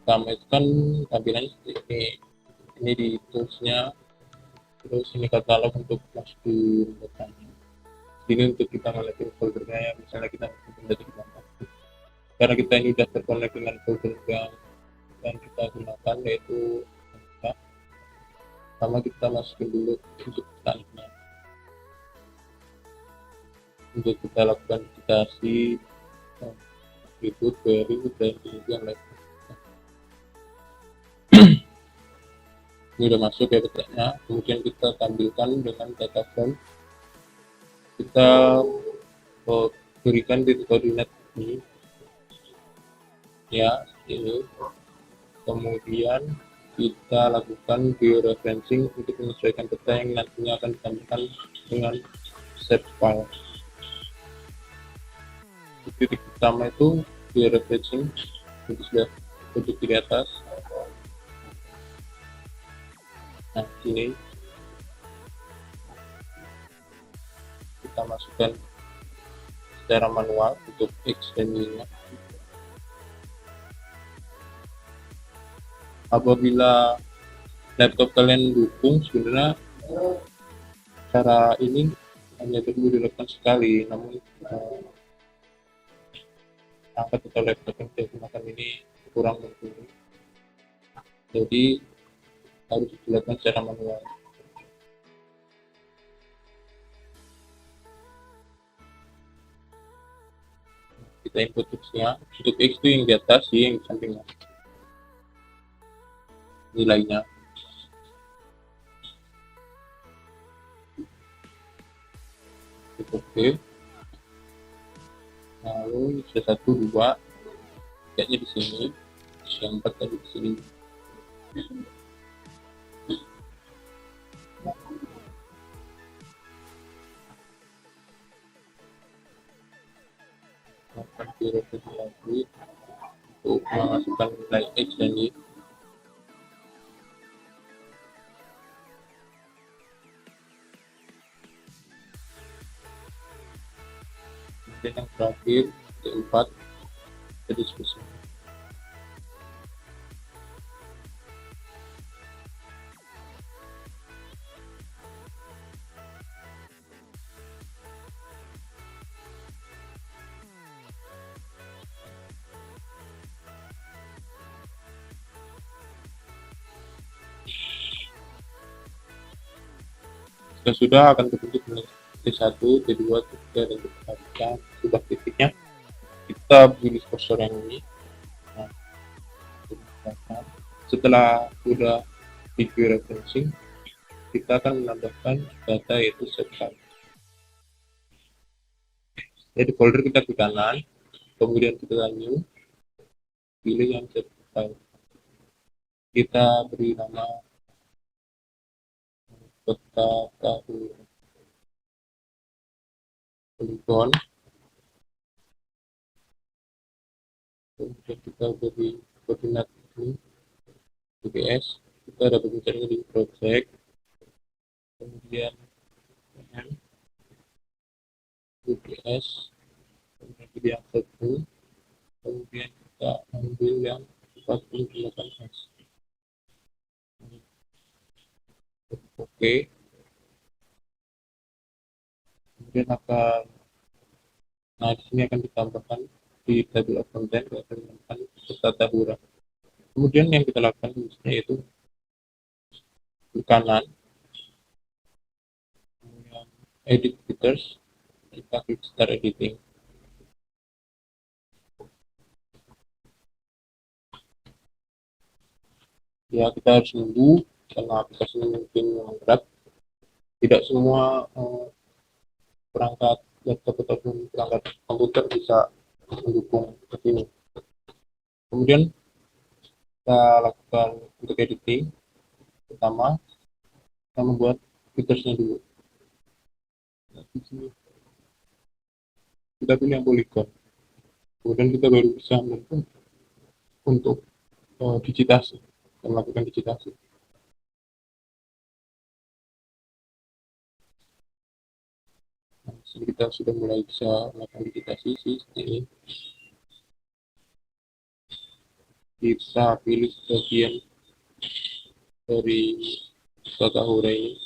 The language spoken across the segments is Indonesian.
pertama itu kan tampilannya seperti ini di toolsnya, terus ini katalog untuk masukin datanya, ini untuk kita ngeliatin foldernya ya, misalnya kita masukin data di mana, karena kita ini sudah terkonek dengan folder yang kita gunakan yaitu ya, pertama kita masukin dulu untuk tandanya, untuk kita lakukan digitasi, berikut query dan kemudian lab. Ini udah masuk ya datanya, kemudian kita tampilkan dengan data frame, kita berikan titik koordinat ini ya, ini kemudian kita lakukan georeferencing untuk menyesuaikan data yang nantinya akan ditampilkan dengan shape file. Titik pertama itu georeferencing, itu sudah duduk di atas. Nah ini kita masukkan secara manual untuk X dan Y-nya. Apabila laptop kalian dukung, sebenarnya cara ini hanya perlu dilakukan sekali, namun perangkat atau laptop yang saya gunakan ini kurang mumpuni, jadi harus dilakukan secara manual. Kita input X-nya, untuk X itu yang di atas, Y yang di sampingnya, nilainya. Oke, lalu C1 2 kayaknya di sini, yang 4 tadi di sini. Akan direvisi lagi untuk memasukkan nilai X dan Y. Kemudian yang terakhir D4 kita diskusi. Sudah akan terbentuk T1, T2, T3 dan T4. Kita sudah titiknya, kita pilih cursor yang ini. Nah, setelah sudah di referencing, kita akan menambahkan data yaitu set file. Jadi folder kita ke kanan, kemudian kita new, pilih yang set file. Kita beri nama kota tahu polygon, kemudian kita beri koordinat ini UPS, kita dapat mencari di project, kemudian UPS, kemudian pilih yang satu, kemudian kita ambil yang 48S. Oke, kemudian akan, nah di sini akan ditambahkan di table of content, akan ditambahkan serta tahura. Kemudian yang kita lakukan di sini yaitu ke kanan, kemudian edit features, kita klik start editing. Ya kita harus nunggu karena aplikasi ini mungkin berat, tidak semua perangkat laptop ataupun perangkat komputer bisa mendukung seperti ini. Kemudian kita lakukan untuk editing, pertama kita membuat featuresnya dulu. Kita pilih yang polygon, kemudian kita baru bisa untuk digitasi dan melakukan digitasi. Nah, kita sudah mulai bisa melakukan digitasi seperti ini. kita pilih sebagian dari Bakahura ini.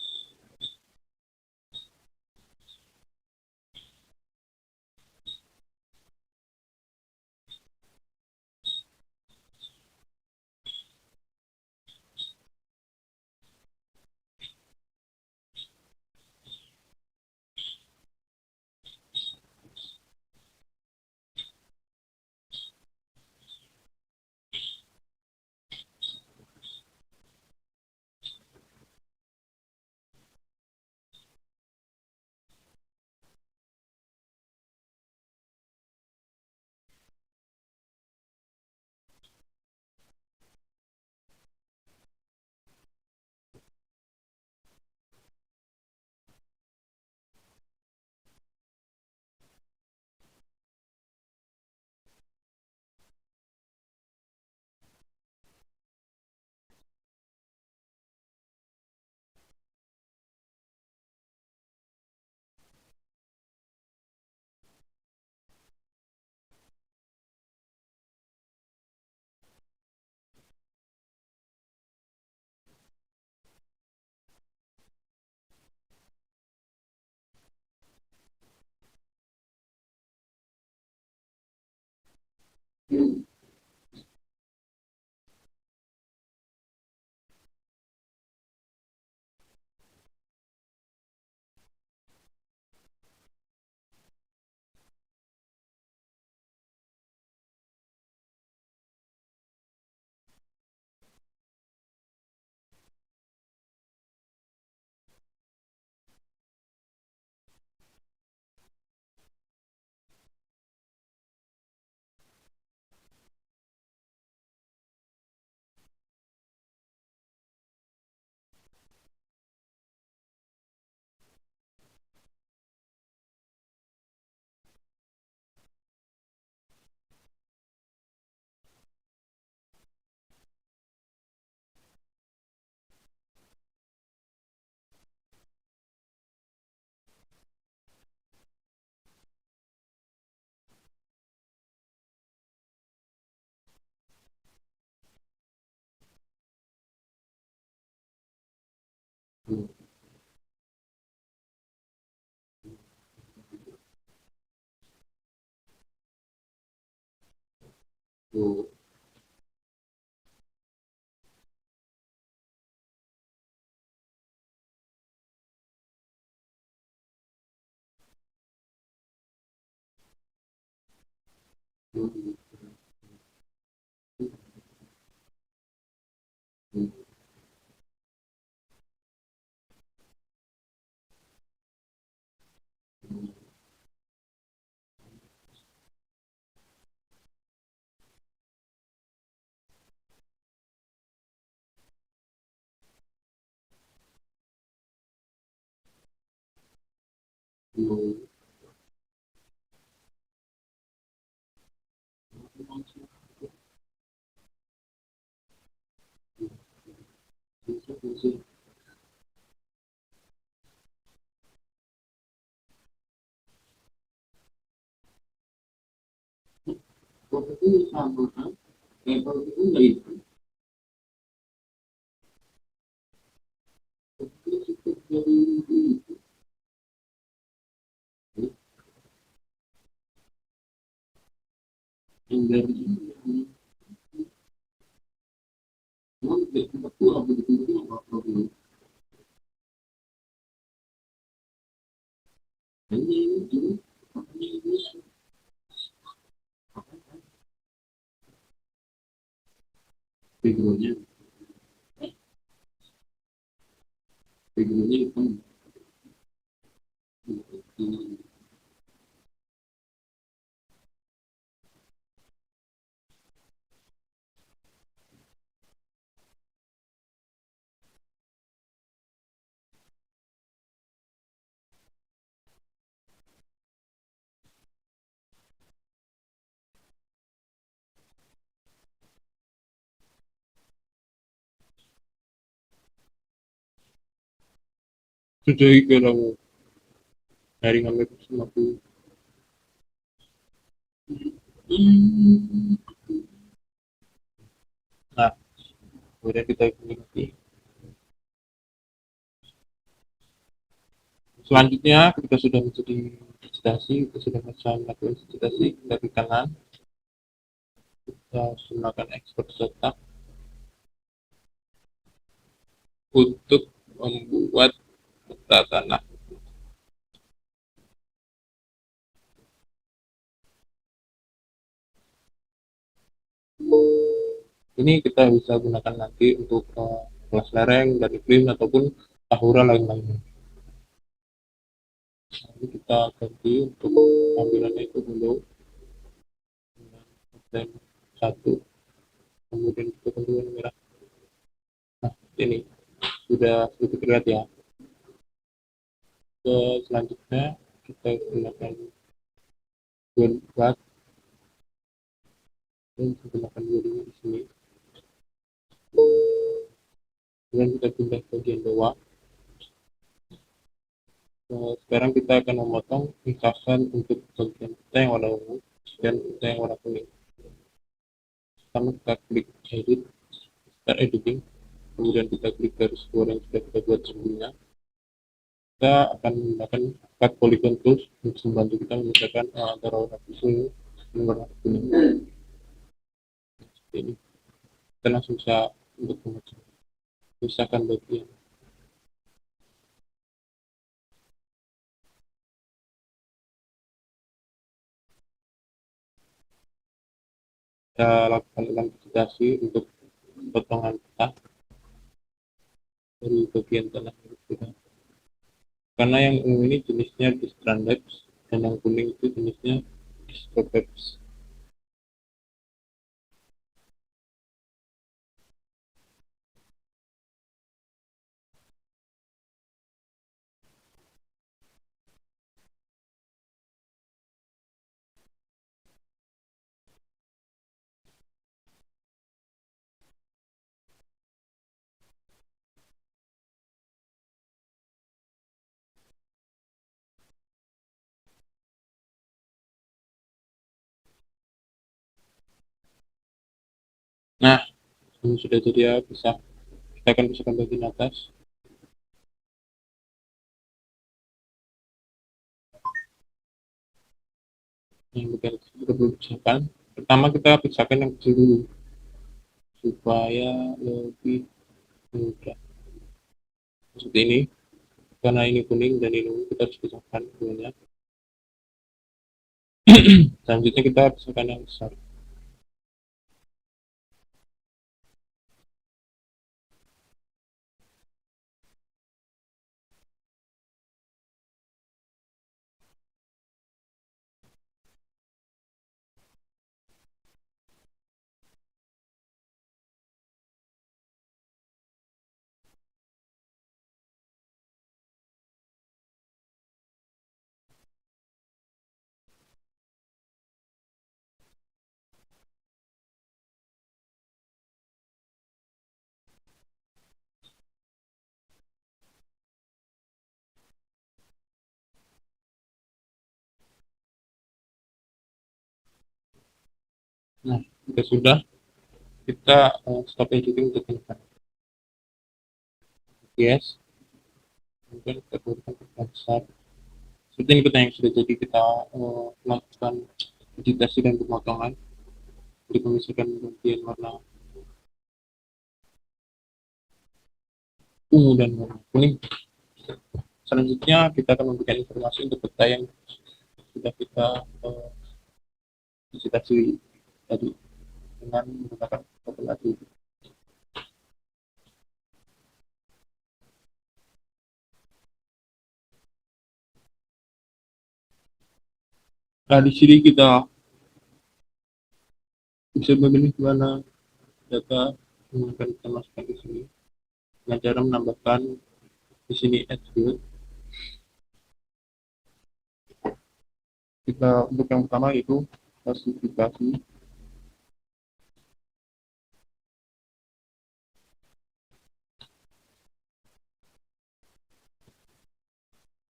Tuh, tuh, tuh, tuh, tuh. Kalau itu sama kan, kalau itu nggak itu, itu cukup dari itu, yang dari ini, yang kita pulang begitu itu nggak perlu. Hanya itu, makanya itu backgroundnya, backgroundnya itu sudah kalau dari kami sama aku. Hmm, kemudian kita ikuti. Selanjutnya ketika sudah menjadi vegetasi, kita sudah bisa melakukan vegetasi dari kanan, kita gunakan export cetak untuk membuat peta tanah. Ini kita bisa gunakan nanti untuk kelas lereng dan iklim ataupun tahura lain-lainnya. Nanti kita ganti untuk tampilannya itu dulu dan satu, kemudian kita ganti warna merah. Nah, ini sudah sedikit terlihat ya. Selanjutnya kita gunakan buat dan gunakan bodinya di sini. Kemudian kita pindah ke bagian bawah. Sekarang kita akan memotong ringkasan untuk bagian kita yang warna ungu dan kita yang warna kuning. Pertama kita klik edit, start editing, kemudian kita klik garis bawah yang sudah kita buat sebelumnya. Kita akan menggunakan cut polygon tools untuk membantu kita membedakan antara warna ungu dan warna kuning. Seperti ini. Kita langsung bisa untuk memisahkan bagian. Kita lakukan identifikasi untuk potongan peta dari bagian tanah kita. Karena yang ungu ini jenisnya Distrandeps dan yang kuning itu jenisnya Distropeps. Nah, ini sudah jadi ya, bisa kita akan pisahkan bagian atas. Yang bagian atas kita belum pisahkan. Pertama kita pisahkan yang kecil dulu supaya lebih mudah. Seperti ini. Karena ini kuning dan ini ungu, kita harus pisahkan keduanya. Selanjutnya kita pisahkan yang besar. Nah, jika sudah, kita stop editing untuk ini. Yes, kemudian kita turunkan ke besar. Seperti ini peta yang sudah jadi, kita melakukan editasi dan pemotongan untuk memisahkan bagian warna ungu dan warna kuning. Selanjutnya kita akan memberikan informasi untuk peta yang sudah kita editasi tadi dengan menggunakan populasi. Nah, di sini kita bisa memilih mana data yang akan kita masukkan di sini dengan cara menambahkan di sini add field. Kita untuk yang pertama itu klasifikasi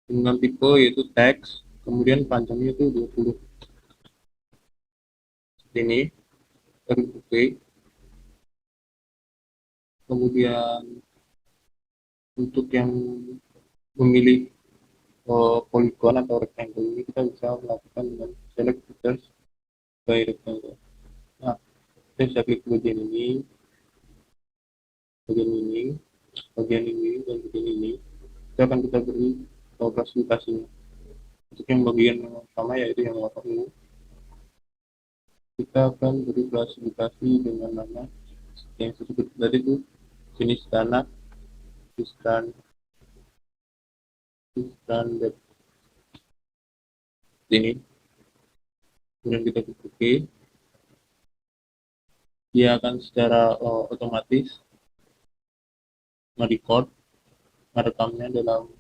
dengan tipe yaitu teks, kemudian panjangnya itu 20. Seperti ini, oke. Kemudian untuk yang memilih polygon atau rectangle ini kita bisa melakukan dengan select features by rectangle. Nah, kita bisa klik bagian ini, bagian ini, dan bagian ini. Kita beri klasifikasinya. Untuk yang bagian yang pertama yaitu yang warna ungu, kita akan beri klasifikasi dengan nama yang disebut tadi itu jenis tanah, standar ini. Kemudian kita klik OK, dia akan secara otomatis merekamnya dalam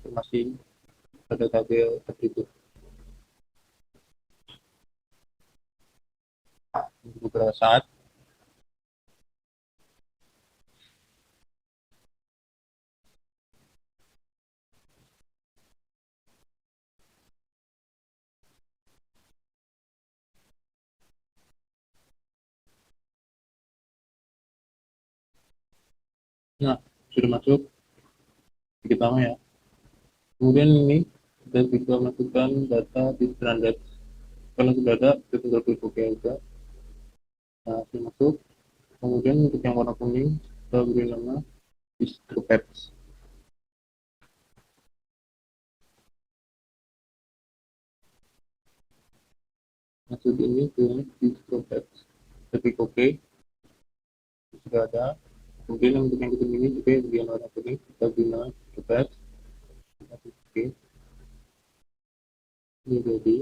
informasi pada tabel atribut. Beberapa saat nah sudah masuk sedikit lama ya. Kemudian ini kita bisa masukkan data di standar. Kalau sudah ada kita tinggal klik OK aja. Nah sudah masuk. Kemudian untuk yang warna kuning kita beri nama distropets. Masuk ini ke distropets, kita klik OK, sudah ada. Kemudian untuk yang kuning ini juga yang warna kuning kita beri nama distropets, kita klik OK. Ini jadi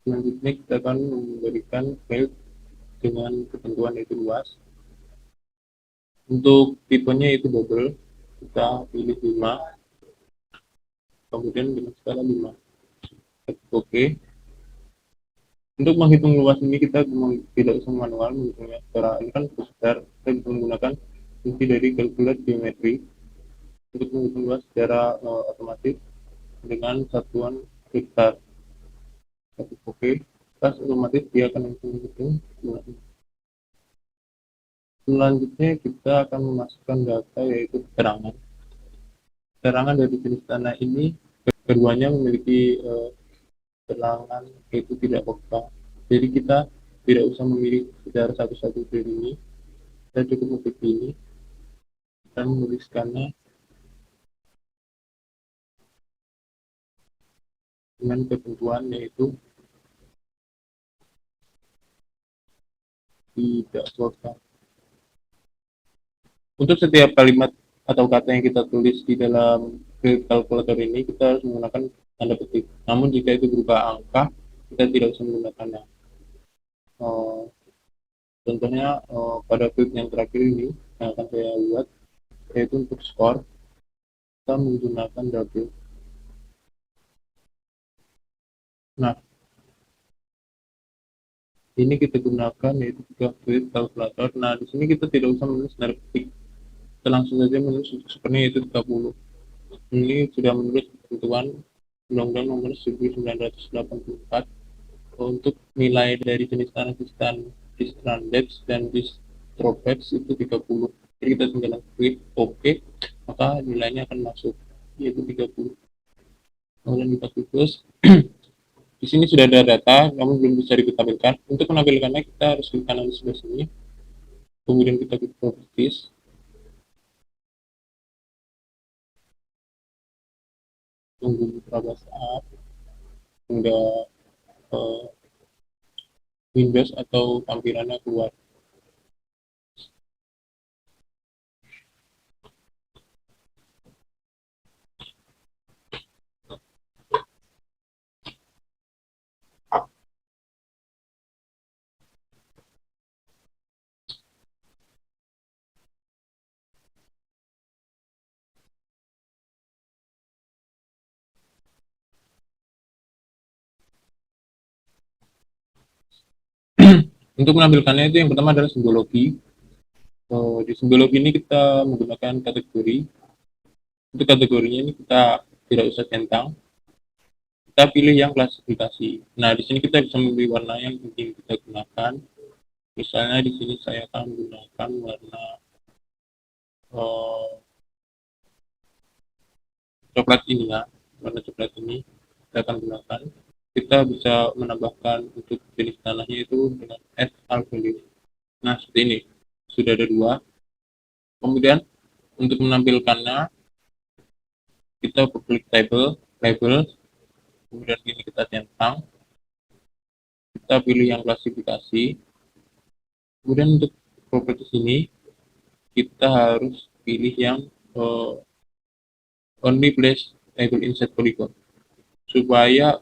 selanjutnya kita akan memberikan field dengan ketentuan yaitu luas. Untuk tipenya itu double, kita pilih 5, kemudian dengan skala 5. Oke. Untuk menghitung luas ini kita tidak usah manual menghitungnya secara ini kan besar, kita bisa menggunakan fungsi dari calculate geometry untuk menghitung luas secara otomatis dengan satuan hektar. Oke, pas otomatis dia akan menghitung luas. Selanjutnya kita akan memasukkan data yaitu keterangan. Keterangan dari jenis tanah ini keduanya memiliki keterangan yaitu tidak peka. Jadi kita tidak usah memilih secara satu-satu dari ini. Kita cukup memilih ini dan menuliskannya dengan ketentuan yaitu tidak peka. Untuk setiap kalimat atau kata yang kita tulis di dalam kalkulator ini kita harus menggunakan tanda petik. Namun jika itu berupa angka, kita tidak usah menggunakannya. Contohnya pada field yang terakhir ini yang akan saya buat yaitu untuk skor, kita menggunakan double. Nah, ini kita gunakan yaitu tiga field kalkulator. Nah, di sini kita tidak usah menulis tanda petik, kita langsung saja menulis seperti itu 30. Ini sudah menulis ketentuan Undang-Undang Nomor 1984 untuk nilai dari jenis tanah Distrandex dan Distropets itu 30. Jadi kita tinggal klik OK, maka nilainya akan masuk yaitu 30. Kemudian kita klik terus. Di sini sudah ada data, namun belum bisa ditampilkan. Untuk menampilkannya kita harus klik kanan di sebelah sini. Kemudian kita klik properties. Tunggu beberapa saat hingga Windows atau tampilannya keluar. Untuk menampilkannya itu yang pertama adalah simbologi. Di simbologi ini kita menggunakan kategori. Untuk kategorinya ini kita tidak usah centang, kita pilih yang klasifikasi. Nah, di sini kita bisa memilih warna yang ingin kita gunakan. Misalnya di sini saya akan menggunakan warna eh, coklat ini ya, warna coklat ini kita akan gunakan. Kita bisa menambahkan untuk jenis tanahnya itu dengan add albedo. Nah, seperti ini. Sudah ada dua. Kemudian untuk menampilkannya, kita klik label, kemudian ini kita centang, kita pilih yang klasifikasi. Kemudian untuk properties ini, kita harus pilih yang only place label inside polygon, supaya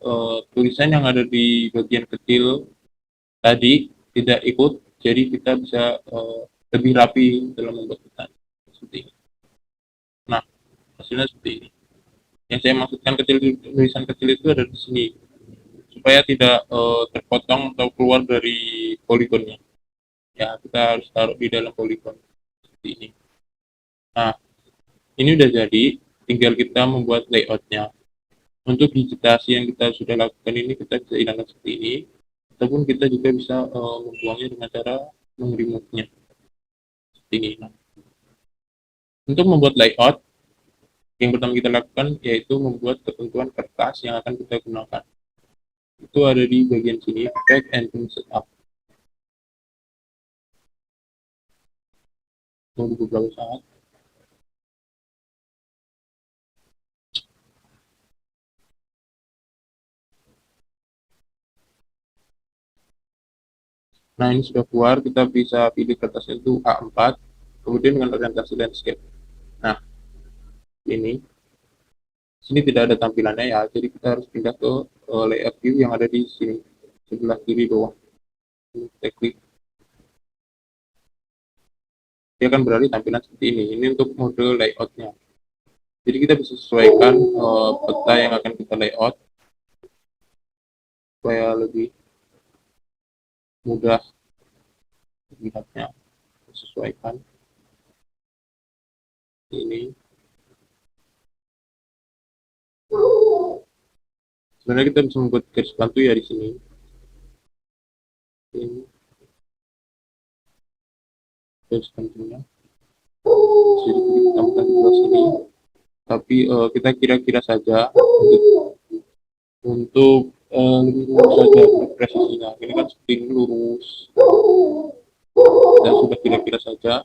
tulisan yang ada di bagian kecil tadi tidak ikut, jadi kita bisa lebih rapi dalam membuat pesan seperti ini. Nah, hasilnya seperti ini. Yang saya maksudkan kecil, tulisan kecil itu ada di sini, supaya tidak terpotong atau keluar dari poligonnya. Ya, kita harus taruh di dalam poligon seperti ini. Nah, ini udah jadi, tinggal kita membuat layoutnya. Untuk digitasi yang kita sudah lakukan ini, kita bisa hilangkan seperti ini, ataupun kita juga bisa membuangnya dengan cara meng-remove-nya seperti ini. Nah, untuk membuat layout, yang pertama kita lakukan yaitu membuat ketentuan kertas yang akan kita gunakan. Itu ada di bagian sini, back and setup. Tunggu beberapa saat. Nah, ini sudah keluar, kita bisa pilih kertasnya itu A4, kemudian dengan orientasi landscape. Nah, ini sini tidak ada tampilannya ya, jadi kita harus pindah ke layout view yang ada di sini, sebelah kiri bawah. Kita klik, dia akan beralih tampilan seperti ini. Ini untuk mode layoutnya. Jadi kita bisa sesuaikan peta yang akan kita layout supaya lebih mudah melihatnya, sesuaikan ini. Sebenarnya kita bisa membuat garis bantu ya di sini. Ini garis bantunya. Jadi kita tambahkan di sini. Tapi kita kira-kira saja untuk lebih lurus saja untuk presisinya. Ini kan seperti lurus. Dan sudah kira-kira saja.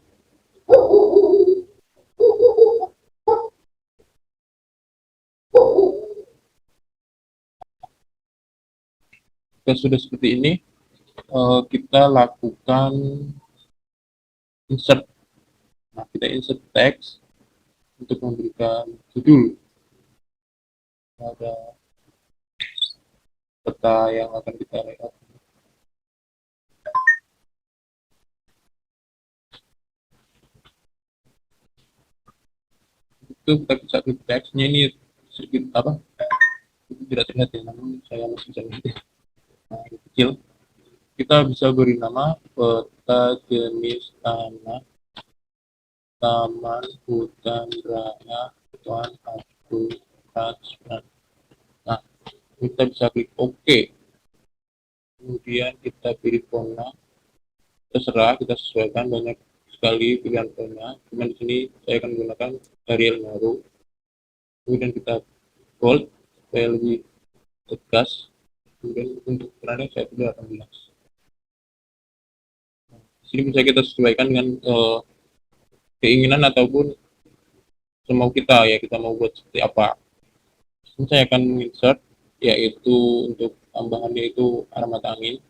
Dan sudah seperti ini, kita lakukan insert. Nah, kita insert teks untuk memberikan judul pada peta yang akan kita layout. Itu kita bisa klik teksnya, ini sedikit apa? Itu tidak terlihat ya, namun saya masih bisa lihat. Nah, ini kecil. Kita bisa beri nama peta jenis tanah taman hutan raya Tuan Abdul Rajman. Nah, kita bisa klik OK. Kemudian kita pilih font. Terserah, kita sesuaikan, banyak sekali pilihan fontnya. Cuma di sini saya akan menggunakan Arial Maru. Kemudian kita bold supaya lebih tegas. Kemudian untuk ukurannya saya pilih 18. Nah, di sini bisa kita sesuaikan dengan keinginan ataupun semau kita ya, kita mau buat seperti apa. Ini saya akan insert, yaitu untuk tambahannya itu armata angin.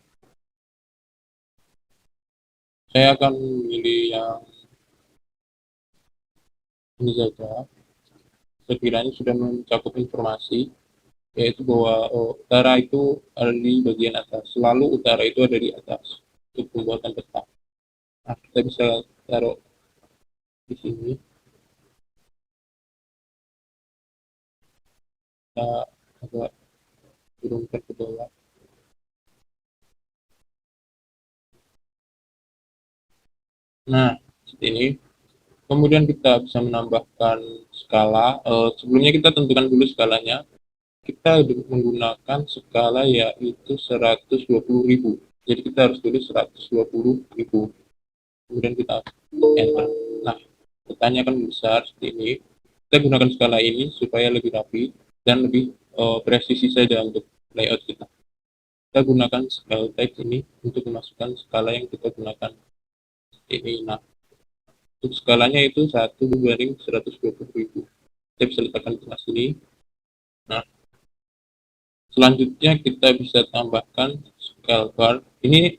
Saya akan memilih yang ini saja. Sekiranya sudah mencakup informasi, yaitu bahwa utara itu ada di bagian atas, selalu utara itu ada di atas untuk pembuatan peta. Nah, kita bisa taruh di sini. Kita agak turunkan ke bawah. Nah, seperti ini. Kemudian kita bisa menambahkan skala. Sebelumnya kita tentukan dulu skalanya. Kita menggunakan skala yaitu 120.000. Jadi kita harus tulis 120.000. Kemudian kita enter. Nah, petanya akan besar seperti ini. Kita gunakan skala ini supaya lebih rapi dan lebih presisi saja untuk layout kita. Kita gunakan scale text ini untuk memasukkan skala yang kita gunakan ini. Nah, untuk skalanya itu 1/120.000. Kita bisa letakkan di tengah sini. Nah, selanjutnya kita bisa tambahkan scale bar. Ini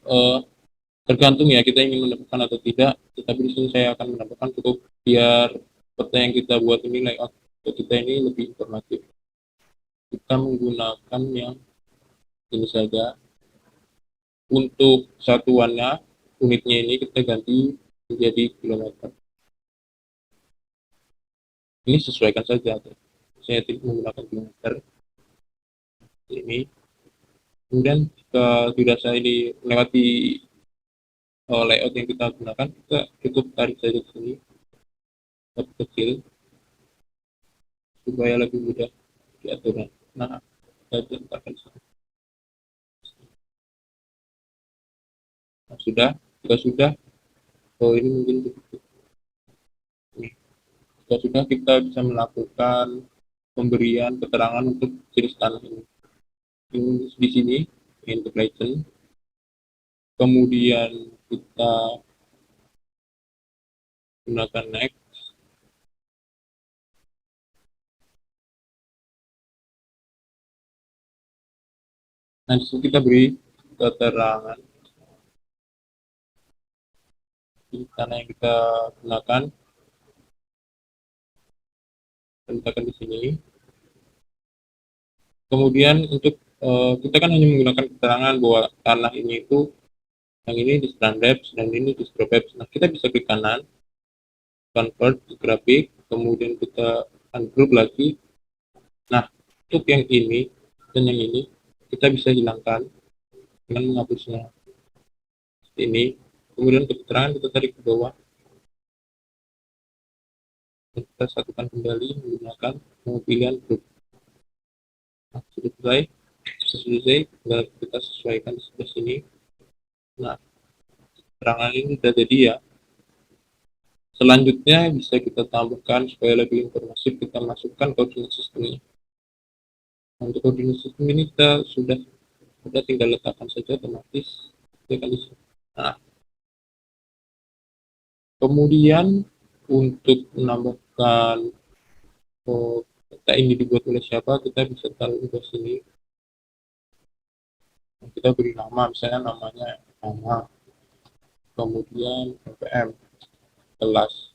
tergantung ya kita ingin menambahkan atau tidak. Tetapi di sini saya akan menambahkan cukup biar peta yang kita buat ini layout kita ini lebih informatif. Kita menggunakan yang ini saja. Untuk satuannya, unitnya ini kita ganti menjadi kilometer. Ini sesuaikan saja. Saya tidak menggunakan kilometer. Ini. Kemudian jika dirasa ini melewati layout yang kita gunakan, kita cukup tarik saja ke sini, kecil, supaya lebih mudah diatur. Nah, kita letakkan sini. Nah, sudah, jika sudah, ini mungkin cukup. Jika sudah, kita bisa melakukan pemberian keterangan untuk jenis tanah ini. Di sini, integration. Kemudian kita gunakan next. Nah, di sini kita beri keterangan di tanah yang kita gunakan. Letakkan di sini. Kemudian untuk kita kan hanya menggunakan keterangan bahwa tanah ini itu yang ini di depth dan ini di depth. Nah, kita bisa klik kanan, convert to grafik, kemudian kita ungroup lagi. Nah, untuk yang ini dan yang ini kita bisa hilangkan dengan menghapusnya seperti ini. Kemudian untuk keterangan kita tarik ke bawah. Kita satukan kembali menggunakan pilihan group. Nah, sudah selesai, kita sesuaikan di sebelah sini. Nah, keterangan ini sudah jadi ya. Selanjutnya bisa kita tambahkan supaya lebih informatif, kita masukkan koordinat sistemnya. Nah, untuk koordinat sistem ini kita sudah tinggal letakkan saja otomatis. Nah, kemudian untuk menambahkan peta ini dibuat oleh siapa, kita bisa taruh di sini. Kita beri nama, misalnya namanya nama, kemudian ppm kelas.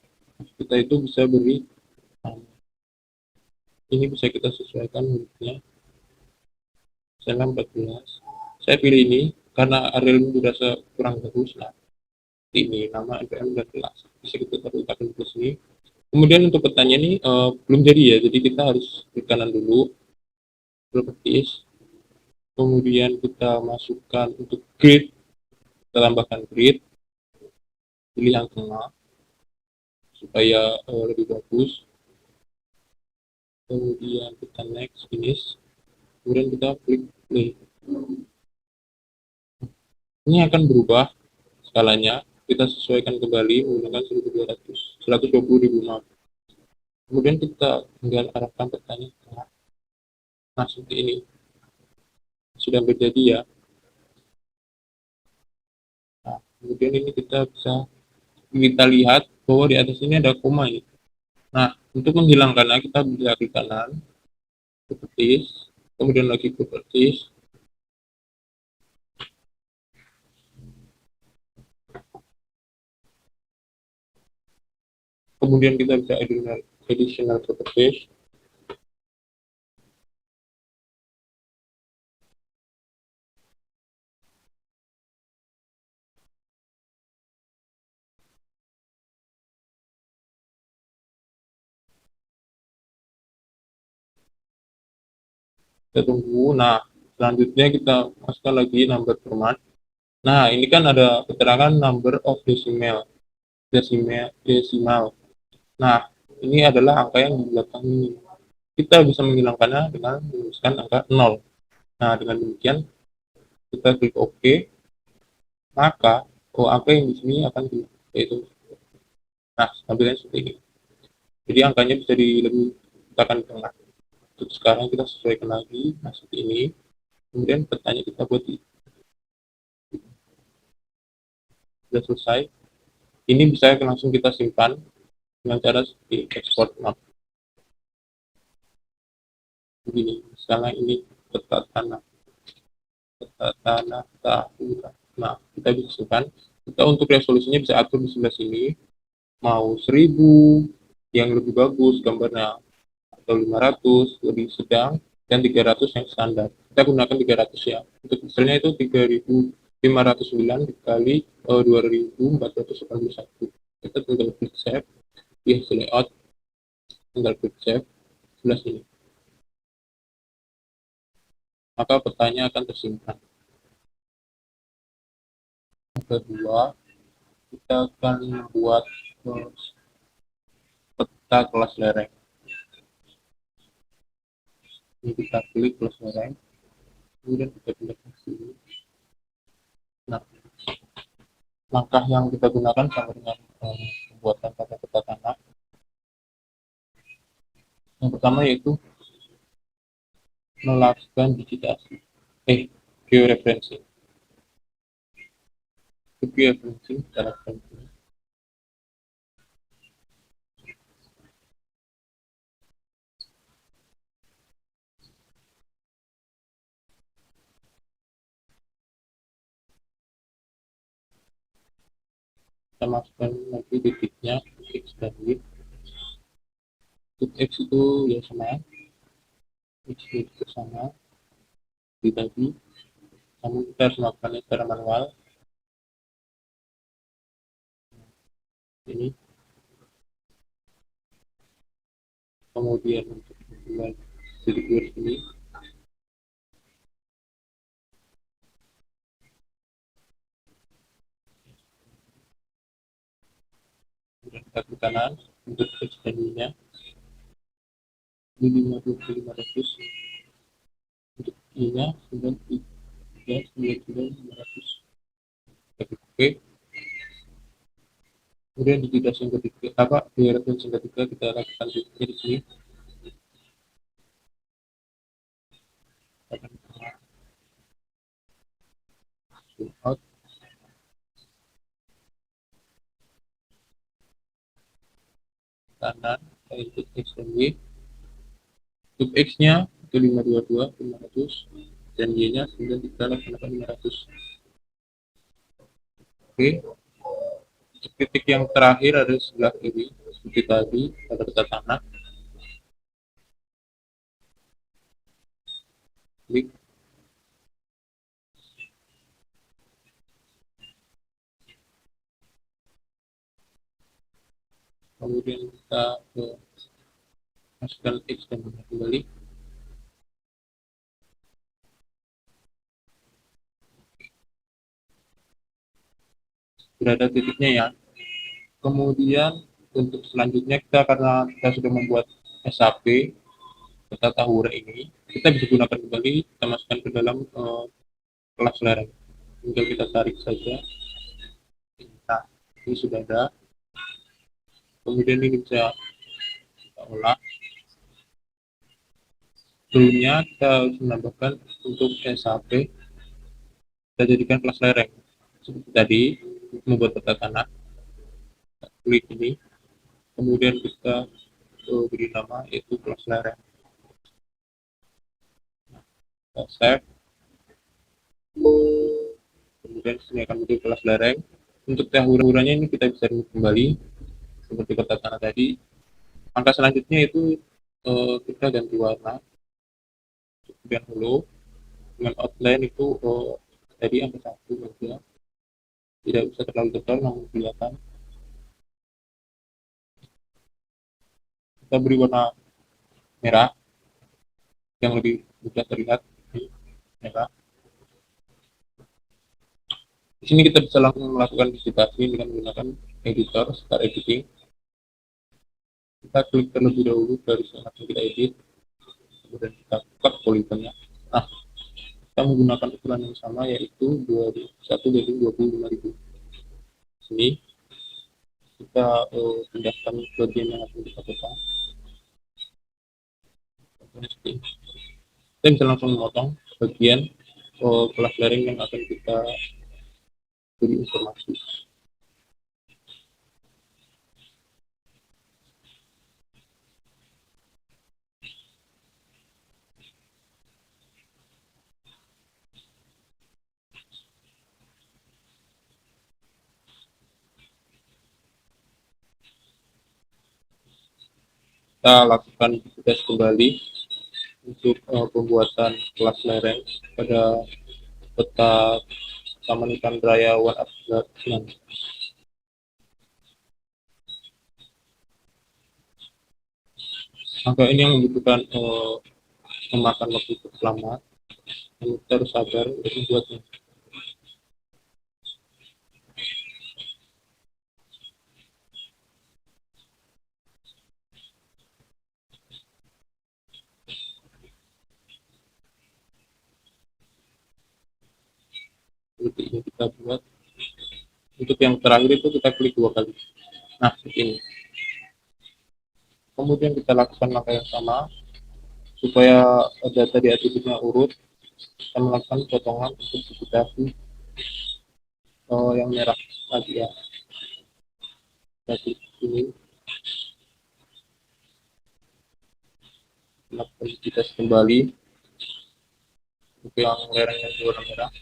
Kita itu bisa beri nama. Ini bisa kita sesuaikan unitnya. Misalnya 14. Saya pilih ini karena area ini dirasa kurang bagus. Nah, ini nama ppm dan kelas. Bisa kita letakkan di sini. Kemudian untuk petanya ini belum jadi ya, jadi kita harus klik kanan dulu, properties, kemudian kita masukkan untuk grid, kita tambahkan grid, pilih yang tengah supaya lebih bagus, kemudian kita next, finish, kemudian kita klik play. Ini akan berubah skalanya, kita sesuaikan kembali menggunakan 120.000 map. Kemudian kita tinggal arahkan petanya ke tengah. Nah, seperti ini sudah berjadi ya. Nah, kemudian ini kita lihat bahwa di atas ini ada koma ini. Nah, untuk menghilangkannya kita bisa klik kanan, properties, kemudian lagi properties, kemudian kita bisa additional properties, kita tunggu. Nah, selanjutnya kita masukkan lagi number format. Nah, ini kan ada keterangan number of decimal. Nah, ini adalah angka yang di belakang ini. Kita bisa menghilangkannya dengan menuliskan angka 0. Nah, dengan demikian kita klik OK. maka angka yang di sini akan yaitu, nah tampilannya seperti ini. Jadi angkanya bisa lebih tekan di tengah. Untuk sekarang kita sesuaikan lagi, nah seperti ini. Kemudian petanya kita buat sudah selesai. Ini bisa langsung kita simpan dengan cara seperti export map. Begini, misalnya ini peta tanah, tahu. Nah, kita bisa simpan. Kita untuk resolusinya bisa atur di sebelah sini. Mau 1000 yang lebih bagus gambarnya, atau 500 lebih sedang, dan 300 yang standar. Kita gunakan 300 ya. Untuk misalnya itu 3509 dikali 2481. Kita tinggal klik save, di hasil layout, tinggal klik save sebelah sini. Maka petanya akan tersimpan. Yang kedua, kita akan membuat peta kelas lereng. Ini kita klik kelas lereng, kemudian kita pindah ke sini. Nah, langkah yang kita gunakan sama dengan pembuatan peta tanah. Yang pertama yaitu melakukan digitasi, georeferencing. Georeferencing kita lakukan ini. Kita masukkan lagi titiknya, X dan Y. Untuk X itu ya sama, X itu sama, dibagi. Namun kita harus melakukannya secara manual. Ini kemudian untuk membuat sirkuit ini, kemudian kita ke kanan untuk extensinya ini 500, untuk I nya 9,500. Oke, kemudian di digitasi yang ketiga, di referensi yang ketiga kita lakukan di sini. Out kanan, untuk X dan Y. Untuk X nya itu 500, dan Y nya 9, kita laksanakan 500. Oke, titik yang terakhir ada di sebelah kiri seperti tadi pada peta tanah. Klik, kemudian kita masukkan X dan Y kembali. Sudah ada titiknya ya. Kemudian untuk selanjutnya karena kita sudah membuat SAP peta tahura ini, kita bisa gunakan kembali, kita masukkan ke dalam kelas lereng. Tinggal kita tarik saja. Nah, ini sudah ada. Kemudian ini bisa kita olah. Sebelumnya kita harus menambahkan untuk SAP, kita jadikan kelas lereng. Seperti tadi, membuat peta tanah. Kita klik ini, kemudian kita beri nama yaitu kelas lereng. Kita save. Kemudian sini akan menjadi kelas lereng. Untuk tahura-tahuranya ini kita bisa kembali seperti peta tanah tadi. Angka selanjutnya itu kita ganti warna, kemudian holo dengan outline itu tadi angka 1 saja, tidak bisa terlalu tebal namun kelihatan. Kita beri warna merah yang lebih mudah terlihat, merah. Di sini kita bisa langsung melakukan digitasi dengan menggunakan editor start editing. Kita klik terlebih dahulu dari yang kita edit, kemudian kita cut polygonnya. Nah, kita menggunakan ukuran yang sama, yaitu 1 banding 25.000. Sini kita pindahkan bagian yang akan kita potong. Kita bisa langsung memotong bagian kelas lereng yang akan kita beri informasi. Kita lakukan tes kembali untuk pembuatan kelas lereng pada peta Taman Ikan Raya Wan Abdurrahman. Angka ini yang membutuhkan memakan waktu cukup lama, dan kita harus sabar untuk membuatnya. Seperti ini kita buat. Untuk yang terakhir itu kita klik 2 kali. Nah, seperti ini. Kemudian kita lakukan langkah yang sama supaya data di atributnya urut. Kita melakukan potongan untuk duplikasi yang merah tadi ya. Jadi ini lakukan tes kembali untuk yang lereng yang warna merah.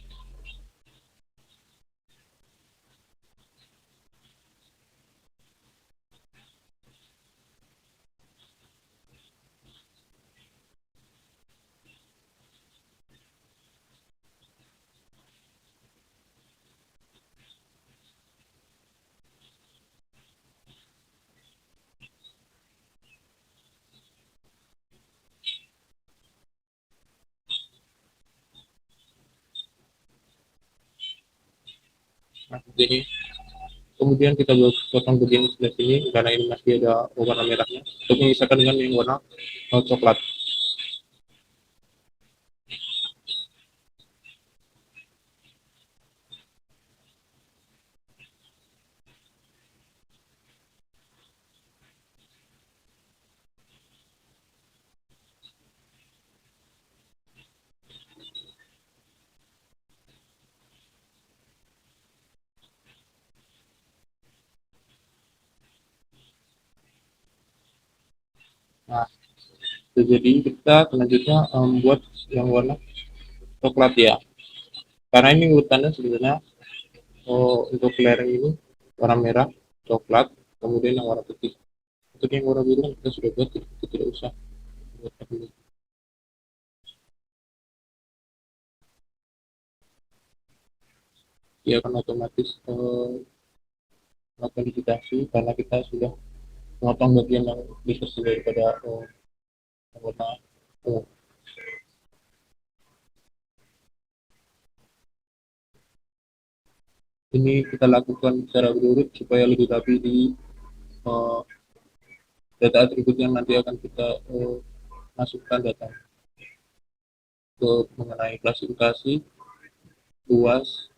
Nah, ini kemudian kita potong bagian sebelah sini karena ini masih ada warna merahnya untuk mengisahkan dengan yang warna coklat. Nah, jadi kita selanjutnya membuat yang warna coklat ya, karena ini urutannya sebenarnya untuk lereng ini warna merah, coklat, kemudian yang warna putih. Untuk yang warna biru kan kita sudah buat, jadi kita tidak usah buat dulu. Dia akan otomatis melakukan digitasi karena kita sudah memotong bagian yang bisa daripada warna ungu. Ini kita lakukan secara berurut supaya lebih rapi di uh, data atribut yang nanti akan kita masukkan data ke mengenai klasifikasi, luas,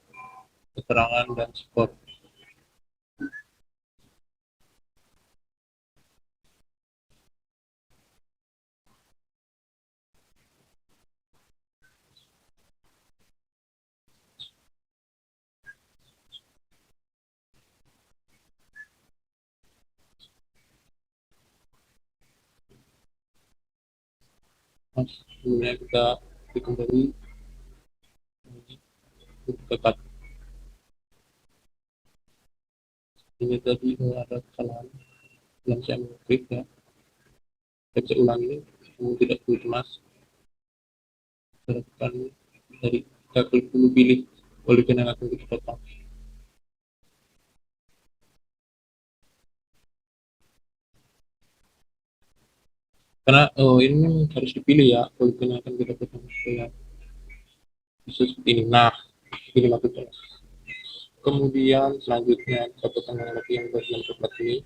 keterangan, dan skor. Nah, kemudian kita kembali dekat. Ini tadi ada kesalahan yang saya mengklik ya. Saya bisa ulangi, tidak perlu cemas. Serahkan dari kita klik dulu pilih poligon yang akan kita potong. Karena ini harus dipilih ya poligon yang akan kita potong supaya bisa seperti ini. Nah, ini maksudnya. Kemudian selanjutnya kita potong lagi yang bagian coklat ini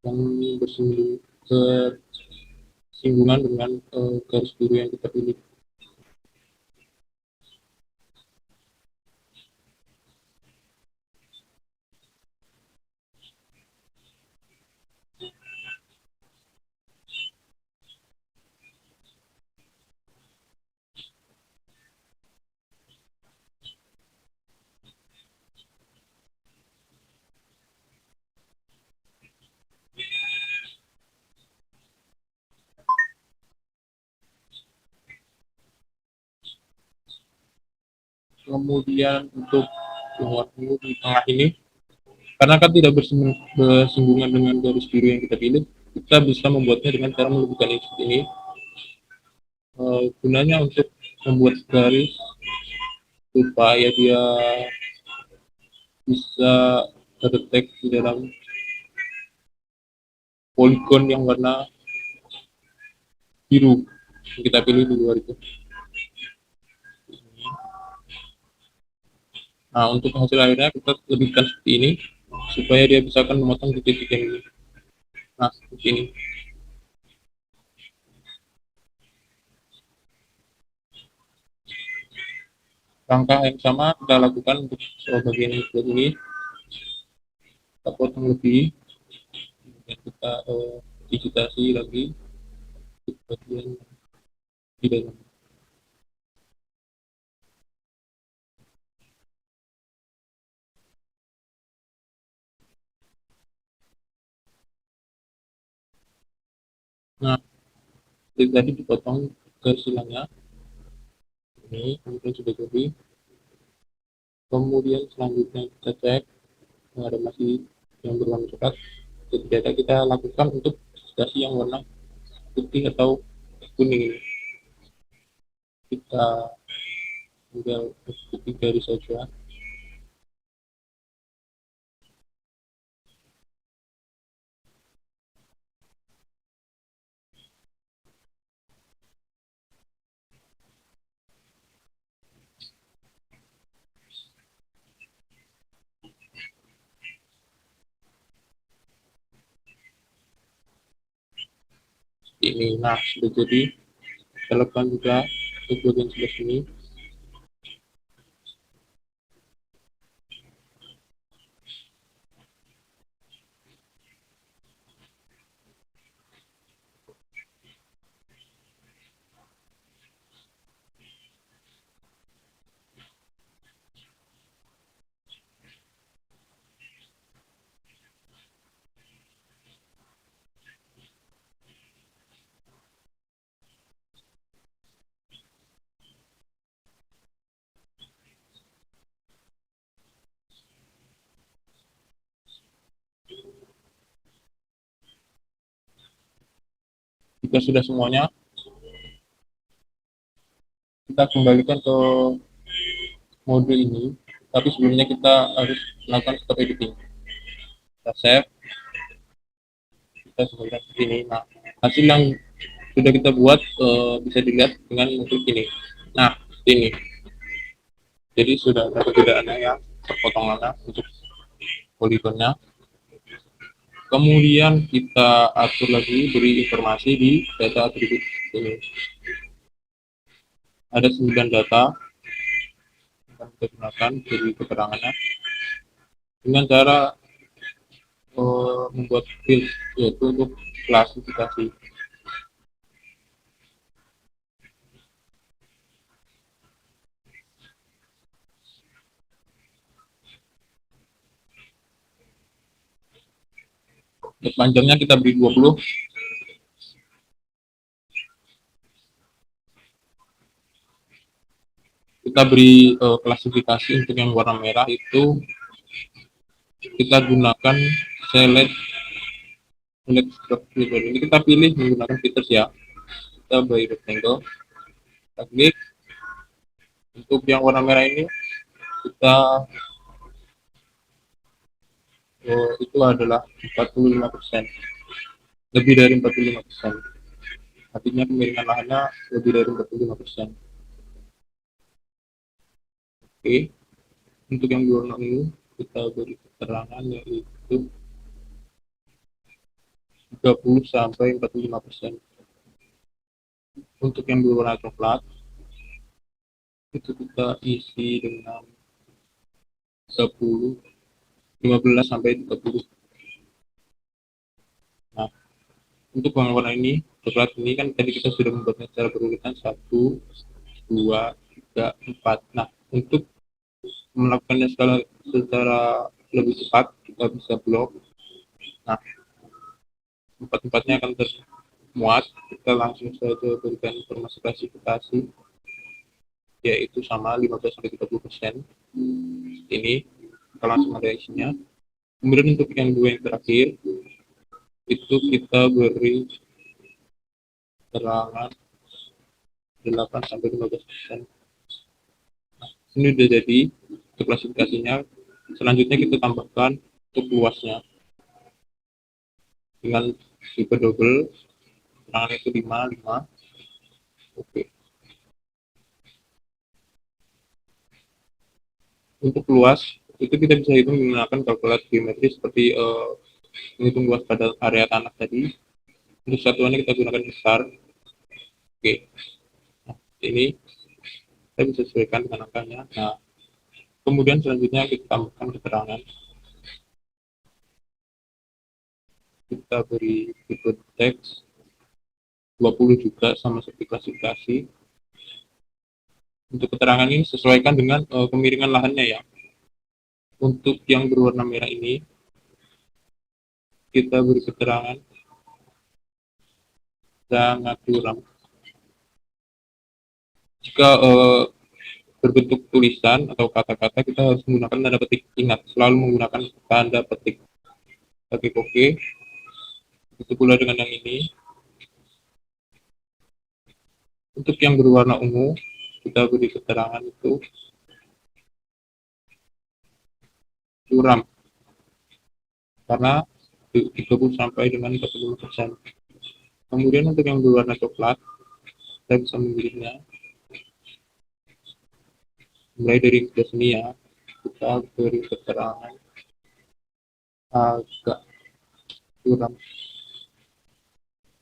yang bersinggungan dengan garis biru yang kita pilih. Kemudian untuk yang warna di tengah ini, karena kan tidak bersinggungan dengan garis biru yang kita pilih, kita bisa membuatnya dengan cara melebihkan ini seperti ini. Gunanya untuk membuat garis supaya dia bisa terdetek di dalam poligon yang warna biru yang kita pilih di luar itu. Nah, untuk hasil akhirnya kita lebihkan seperti ini supaya dia bisa akan memotong titik-titik yang ini. Nah, seperti ini. Langkah yang sama kita lakukan untuk bagian ini. Kita potong lebih, kemudian kita digitasi lagi di bagian di dalam. Nah, tadi dipotong ke silangnya ini, kemudian sudah jadi. Kemudian selanjutnya kita cek ada masih yang berwarna coklat. Jadi kita lakukan untuk dasi yang warna putih atau kuning ini. Kita tinggal ikuti garis saja. Ini nah sudah jadi. Kita lakukan juga untuk bagian sebelah sini. Jika sudah semuanya, kita kembalikan ke mode ini. Tapi sebelumnya kita harus melakukan stop editing. Kita save, kita kembalikan seperti ini. Nah, hasil yang sudah kita buat bisa dilihat dengan mengklik ini. Nah, ini. Jadi sudah ada perbedaannya ya, potongannya untuk poligonnya. Kemudian kita atur lagi, beri informasi di data atribut ini. Ada 9 data yang kita gunakan beri keterangannya dengan cara membuat field, yaitu untuk klasifikasi. Untuk panjangnya kita beri 20. Kita beri klasifikasi untuk yang warna merah itu kita gunakan select structure. Ini kita pilih menggunakan filters ya. Kita beri rectangle, kita klik. Untuk yang warna merah ini kita itu adalah 45%, lebih dari 45%. Artinya kemiringan lahannya lebih dari 45%. Oke, untuk yang warna ungu kita beri keterangan yaitu 30 sampai 45%. Untuk yang berwarna coklat itu kita isi dengan 10, 15 sampai 30. Nah, untuk warna ini coklat ini kan tadi kita sudah membuatnya secara berurutan 1, 2, 3, 4. Nah, untuk melakukannya secara lebih cepat kita bisa blok. Nah, empat-empatnya akan termuat. Kita langsung saja berikan informasi klasifikasi. yaitu sama 15-30%. Ini kita langsung ada isinya. Kemudian untuk yang dua yang terakhir itu kita beri keterangan 8-15%. Ini udah jadi untuk klasifikasinya. Selanjutnya kita tambahkan untuk luasnya dengan tipe double, keterangan itu 5. Oke. Untuk luas itu kita bisa hitung menggunakan kalkulator geometri seperti menghitung luas pada area tanah tadi. Untuk satuannya kita gunakan besar. Oke. Nah, ini kita bisa sesuaikan dengan angkanya. Nah, kemudian selanjutnya kita tambahkan keterangan. Kita beri tipe teks 20 juga sama seperti klasifikasi. Untuk keterangan ini sesuaikan dengan kemiringan lahannya ya. Untuk yang berwarna merah ini kita beri keterangan sangat curam. Jika berbentuk tulisan atau kata-kata kita harus menggunakan tanda petik. Ingat, selalu menggunakan tanda petik. Oke, oke. Itu pula dengan yang ini. Untuk yang berwarna ungu kita beri keterangan itu curam karena 30 sampai dengan 40%. Kemudian untuk yang berwarna coklat kita bisa memilihnya mulai dari sini ya, kita beri keterangan agak curam.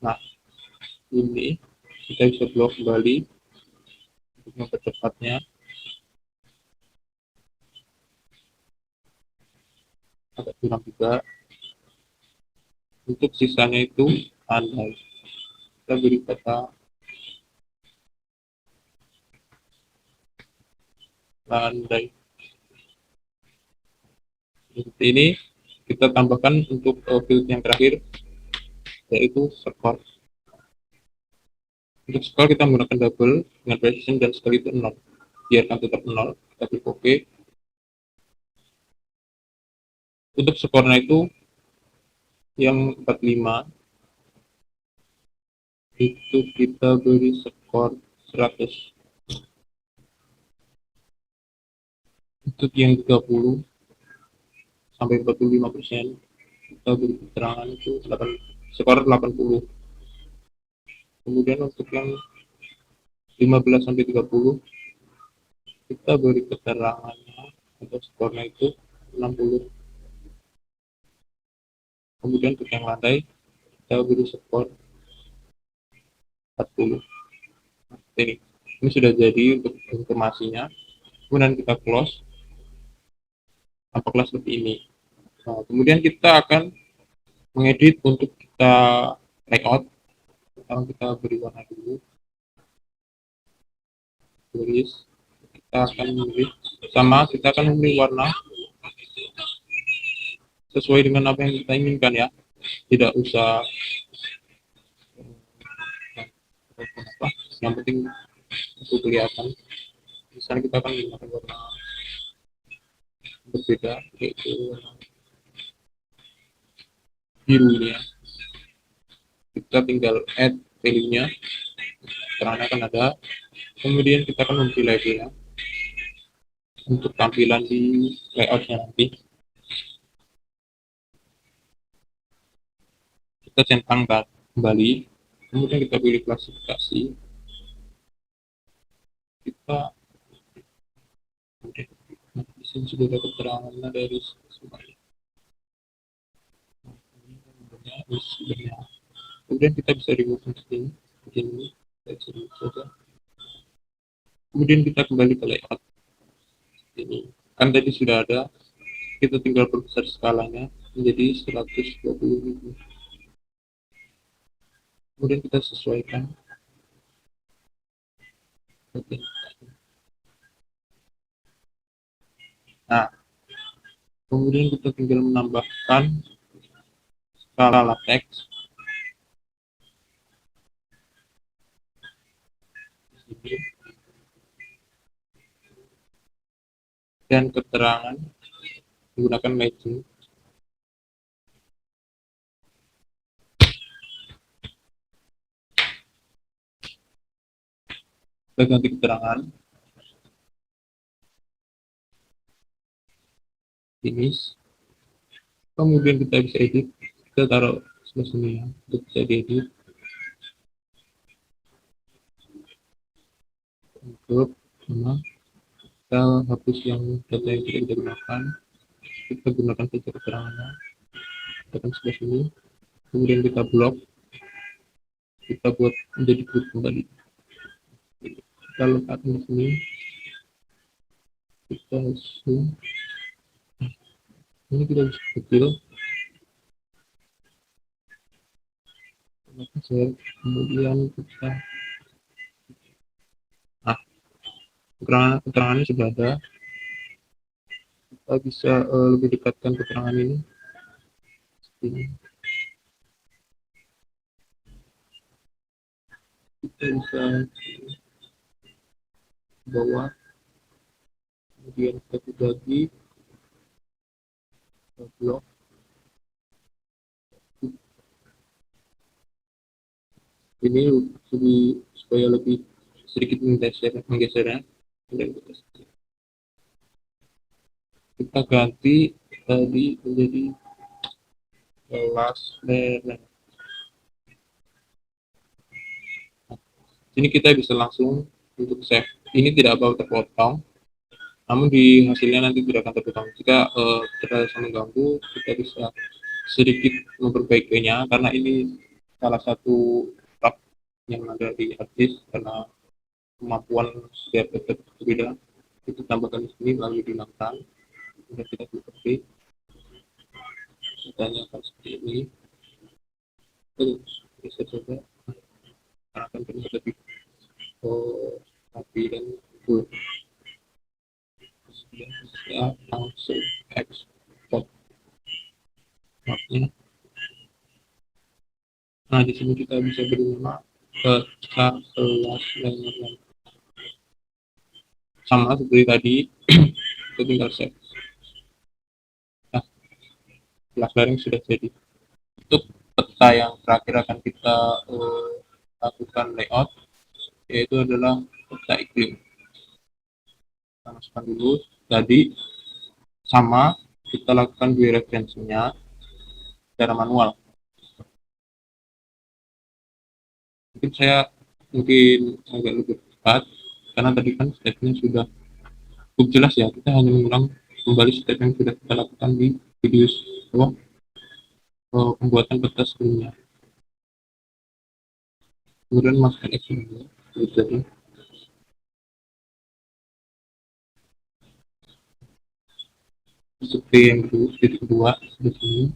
Nah, ini kita bisa blok kembali untuk mempercepatnya. Agak curam juga. Untuk sisanya itu andai kita beri kata landai. Seperti ini kita tambahkan untuk field yang terakhir yaitu skor. Untuk skor kita menggunakan double dengan precision dan skor itu 0. Biarkan tetap 0, kita klik OK. Untuk skornya itu yang 45 itu kita beri skor 100. Untuk yang 30 sampai 45% kita beri keterangan itu skor 80. Kemudian untuk yang 15 sampai 30 kita beri keterangannya untuk skornya itu 60. Kemudian untuk yang landai kita beri skor 40. Ini sudah jadi untuk informasinya. Kemudian kita close, tampaklah seperti ini. Nah, kemudian kita akan mengedit untuk kita layout. Sekarang kita beri warna dulu, tulis. Kita akan memilih sama, kita akan memilih warna sesuai dengan apa yang kita inginkan ya. Tidak usah apa, yang penting itu kelihatan. Misalnya kita akan menggunakan warna berbeda, yaitu warna biru ini ya. Kita tinggal add value-nya, caranya akan ada. Kemudian kita akan memilih labelnya untuk tampilan di layoutnya nanti. Kita centang kembali, kemudian kita pilih klasifikasi. Kita di sini sudah ada keterangannya dari semuanya. Kemudian kita bisa remove ini, begini, kita bisa remove saja. Kemudian kita kembali ke layout. Ini kan tadi sudah ada, kita tinggal perbesar skalanya menjadi 120.000. Kemudian kita sesuaikan. Nah, kemudian kita tinggal menambahkan skala teks. dan keterangan menggunakan matching. Kita ganti keterangan finish, kemudian kita bisa edit, kita taruh sebelah sini ya untuk bisa diedit. Untuk sama kita hapus yang data yang tidak kita gunakan, kita gunakan saja keterangannya, tekan sebelah sini, kemudian kita blok, kita buat menjadi group kembali, kita letakkan di sini, kita zoom, ini kita bisa kecil, kemudian kita keterangannya sudah ada, kita bisa lebih dekatkan keterangan ini. Kita bisa bawah, kemudian kita bagi blok, ini supaya lebih sedikit menggesernya. Kita ganti tadi menjadi kelas learner. Ini kita bisa langsung untuk save. Ini tidak bakal terpotong, namun di hasilnya nanti tidak akan terpotong. Jika terasa mengganggu, kita bisa sedikit memperbaikinya karena ini salah satu bug yang ada di harddisk karena kemampuan setiap berbeda. Itu tambahkan di sini lalu dihilangkan. Sudah kita seperti datanya akan seperti ini. Terus bisa coba akan terlihat lebih rapi dan full. Kemudian bisa langsung ekspor mapnya. Nah di sini kita bisa beri nama kelas learner sama seperti tadi. Kita tinggal save. Nah, kelas learning sudah jadi. Untuk peta yang terakhir akan kita lakukan layout, yaitu adalah peta iklim. Kita masukkan dulu tadi, sama kita lakukan view referensinya secara manual. Mungkin saya agak lebih cepat karena tadi kan stepnya sudah cukup jelas ya, kita hanya mengulang kembali step yang sudah kita lakukan di video pembuatan peta sebelumnya. Kemudian masukkan action dulu, jadi seperti yang kedua di sini.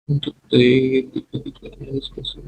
Untuk tiga diskusi.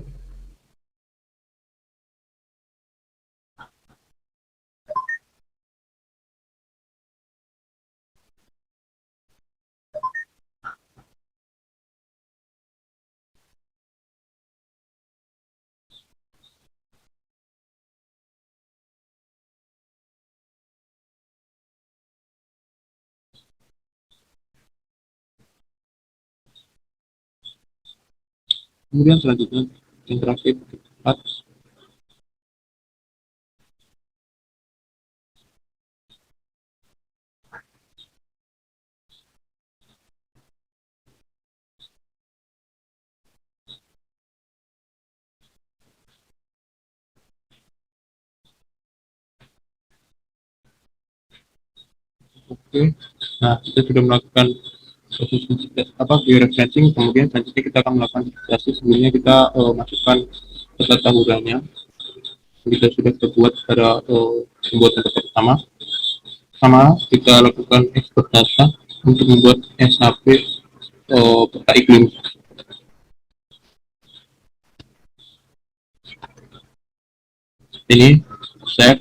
Kemudian selanjutnya yang terakhir keempat, oke. Nah kita sudah melakukan proses view referencing, kemudian selanjutnya kita akan melakukan validasi. Sebelumnya kita masukkan data taburannya. Kita sudah terbuat pada pembuatan data pertama. Sama kita lakukan ekspor data untuk membuat SAP peta iklim. Ini save,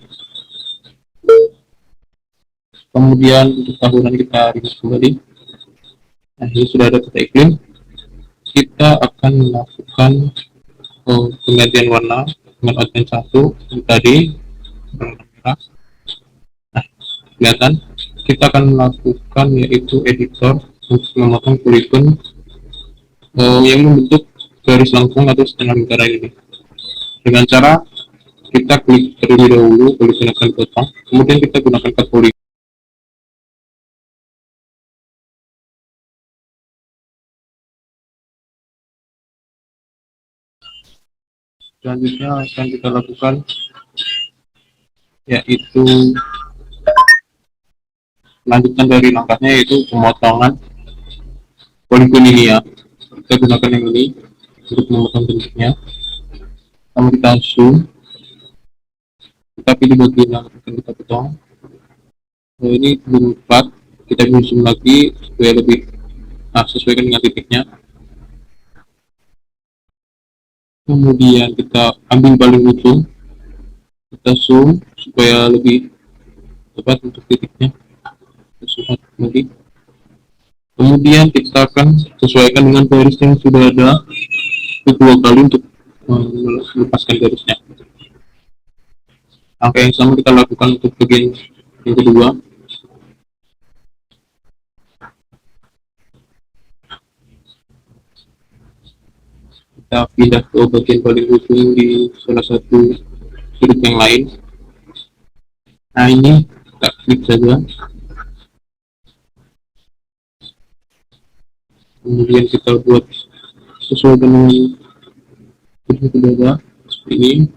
kemudian untuk tahunan kita request kembali. Nah, ini sudah ada peta iklim. Kita akan melakukan penggantian warna dengan outline 1 tadi warna merah. Nah, kelihatan kita akan melakukan yaitu editor untuk memotong polygon yang membentuk garis lengkung atau setengah lingkaran ini dengan cara kita klik terlebih dahulu polygon akan potong, kemudian kita gunakan cut polygon. Selanjutnya akan kita lakukan yaitu lanjutan dari langkahnya, yaitu pemotongan polygon ini ya. Kita gunakan yang ini untuk memotong bentuknya. Lalu kita zoom, kita pilih bagian yang akan kita potong. Nah, ini belum 4, kita zoom lagi supaya lebih sesuaikan dengan titiknya. Kemudian kita ambil paling ujung, kita zoom supaya lebih tepat untuk titiknya. Kita lagi. Kemudian kita akan sesuaikan dengan garis yang sudah ada kedua kali untuk melepaskan garisnya. Angka yang sama kita lakukan untuk bagian yang kedua. Kita pindah ke bagian paling ujung di salah satu sudut yang lain. Nah, ini kita klik saja, kemudian kita buat sesuai dengan yang sudah ada seperti ini.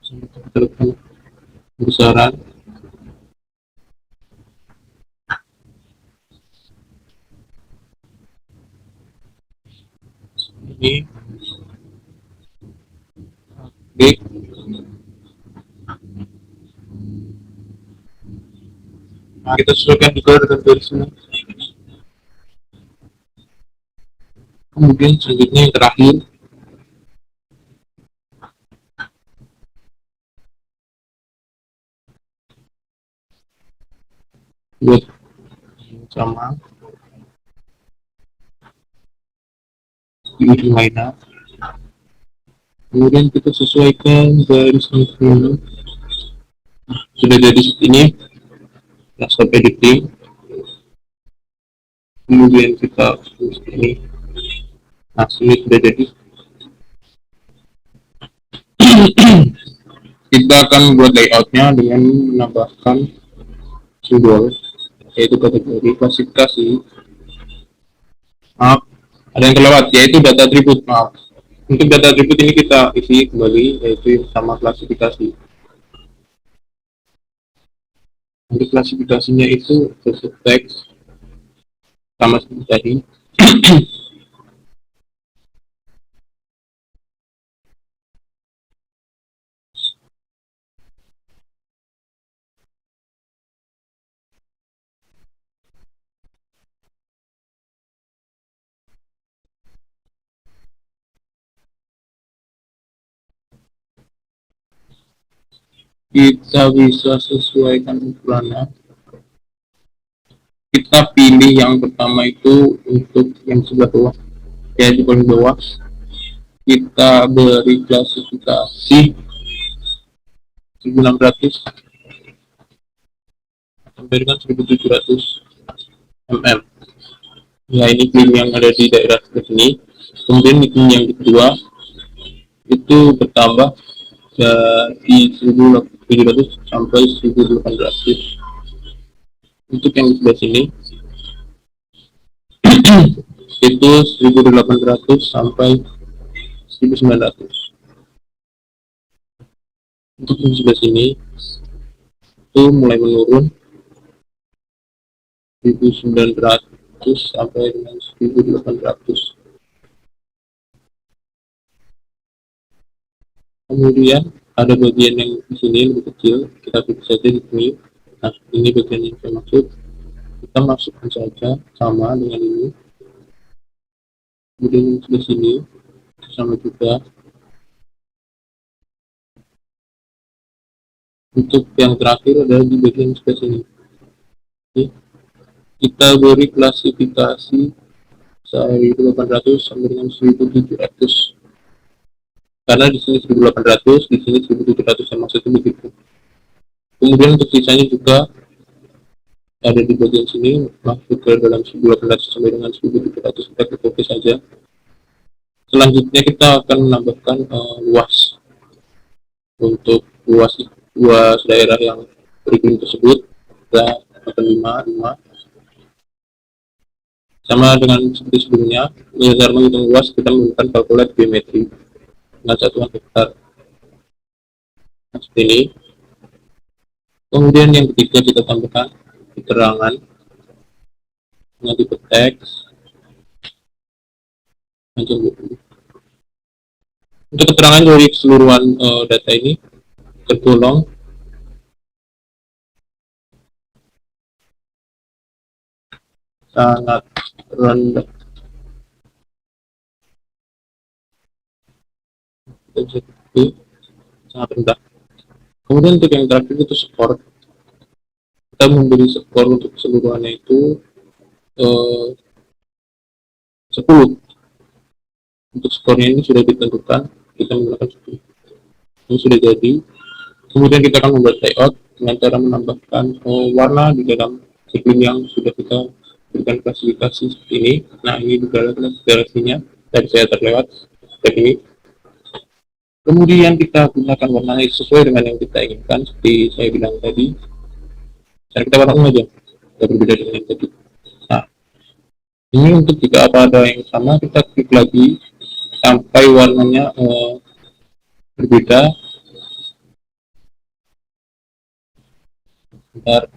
Kita lakukan besaran. Ini oke. Nah, kita sesuaikan juga dengan garisnya. Kemudian selanjutnya yang terakhir, buat sama di ujung lainnya. Kemudian kita sesuaikan garis lengkung. Sudah jadi seperti ini. Kita stop editing. Kemudian kita seperti ini. Nah, ini sudah jadi. Kita akan membuat layoutnya dengan menambahkan simbol, yaitu kategori klasifikasi. Maaf, ada yang kelewat, yaitu data atribut. Maaf, untuk data atribut ini kita isi kembali, yaitu sama klasifikasi. Untuk klasifikasinya itu text teks sama seperti tadi. Kita bisa sesuaikan ukurannya. Kita pilih yang pertama itu untuk yang sebelah bawah, ya di paling bawah. Kita beri klasifikasi 1600 sampai dengan 1700 mm. Ya, ini klim yang ada di daerah sini. Kemudian klim yang kedua itu bertambah dari 1700 sampai 1800. Untuk yang di sebelah sini itu 1800 sampai 1900. Untuk yang di sebelah sini itu mulai menurun 1900 sampai dengan 1800. Kemudian ada bagian yang di sini lebih kecil, kita pilih saja di sini. Nah, ini bagian yang saya maksud. Kita masukkan saja sama dengan ini. Kemudian di sini sama juga. Untuk yang terakhir adalah di bagian space ini. Oke. Kita beri klasifikasi 1800 sampai dengan 1700, karena di sini 1800, di sini 1700 yang maksudnya begitu. Kemudian untuk sisanya juga ada di bagian sini, masuk ke dalam 1800 sampai dengan 1700, kita copy saja. Selanjutnya kita akan menambahkan luas. Untuk luas daerah yang beriklim tersebut kita akan 5 sama dengan seperti sebelumnya. Berdasarkan menghitung luas, kita menggunakan kalkulat geometri dengan satuan hektar. Nah, seperti ini. Kemudian yang ketiga kita tambahkan keterangan dengan tipe teks. Untuk keterangan dari keseluruhan data ini tergolong sangat rendah. Sangat rendah. Kemudian untuk yang terakhir itu skor. Kita memberi skor untuk keseluruhannya itu 10. Untuk skornya ini sudah ditentukan, kita menggunakan 10. Ini sudah jadi. Kemudian kita akan membuat layout dengan cara menambahkan warna di dalam iklim yang sudah kita berikan klasifikasi seperti ini. Nah, ini juga klasifikasinya, tadi saya terlewat seperti ini. Kemudian kita gunakan warna sesuai dengan yang kita inginkan, seperti saya bilang tadi. Cara kita warna ungu aja, kita berbeda dengan yang tadi. Nah, ini untuk jika apa ada yang sama, kita klik lagi sampai warnanya berbeda. Bentar.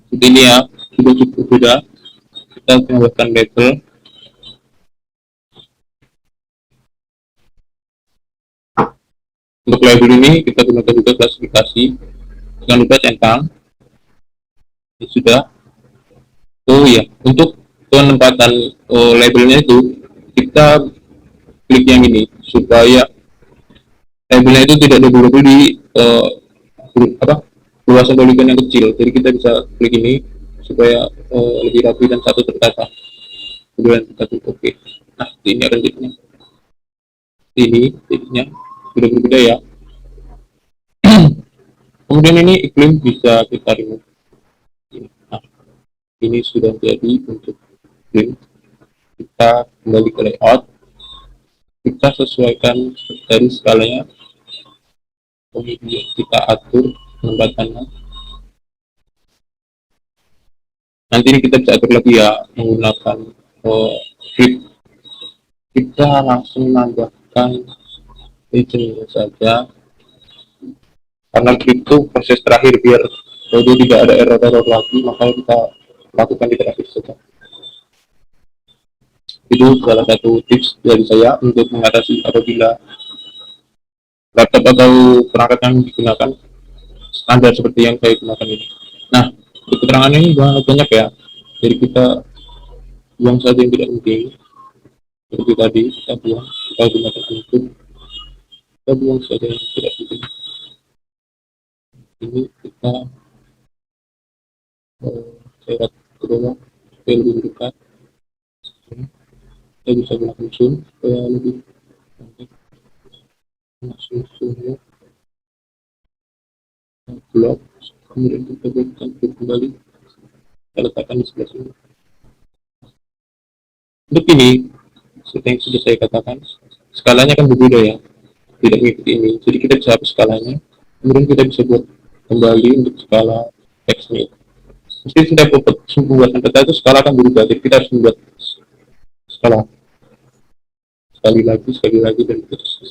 Seperti ini ya, sudah cukup berbeda. Kita tambahkan label. Untuk label ini kita gunakan juga klasifikasi. Jangan lupa centang. Ini sudah. Oh iya, untuk penempatan labelnya itu kita klik yang ini supaya labelnya itu tidak double di luasan poligon yang kecil. Jadi kita bisa klik ini supaya lebih rapi dan satu tertata. Kemudian kita klik OK. Nah, ini akan jadinya. Ini jadinya sudah berbeda ya. Kemudian ini iklim bisa kita remove. Nah, ini sudah jadi untuk iklim. Kita kembali ke layout. Kita sesuaikan dari skalanya. Kemudian kita atur penempatannya. Nanti ini kita bisa atur lagi ya menggunakan grid. Kita langsung menambahkan region saja, karena grid itu proses terakhir biar kalau tidak ada error lagi, maka kita lakukan di terakhir saja. Itu salah satu tips dari saya untuk mengatasi apabila laptop atau perangkat yang digunakan standar seperti yang saya gunakan ini. Nah, untuk keterangan ini banyak ya, jadi kita buang saja yang tidak penting. Seperti tadi kita buang, kita gunakan input, kita buang saja yang tidak penting. Ini kita seret ke bawah supaya lebih dekat. Kita bisa gunakan zoom supaya lebih langsung zoomnya blok, kemudian kita buatkan kembali, kita letakkan di sebelah sini. Untuk ini seperti yang sudah saya katakan, skalanya kan berbeda ya, tidak mengikuti ini, jadi kita bisa hapus skalanya, kemudian kita bisa buat kembali untuk skala teksnya. Meski setiap pembuatan peta itu skala akan berubah, jadi kita harus membuat skala sekali lagi dan terus.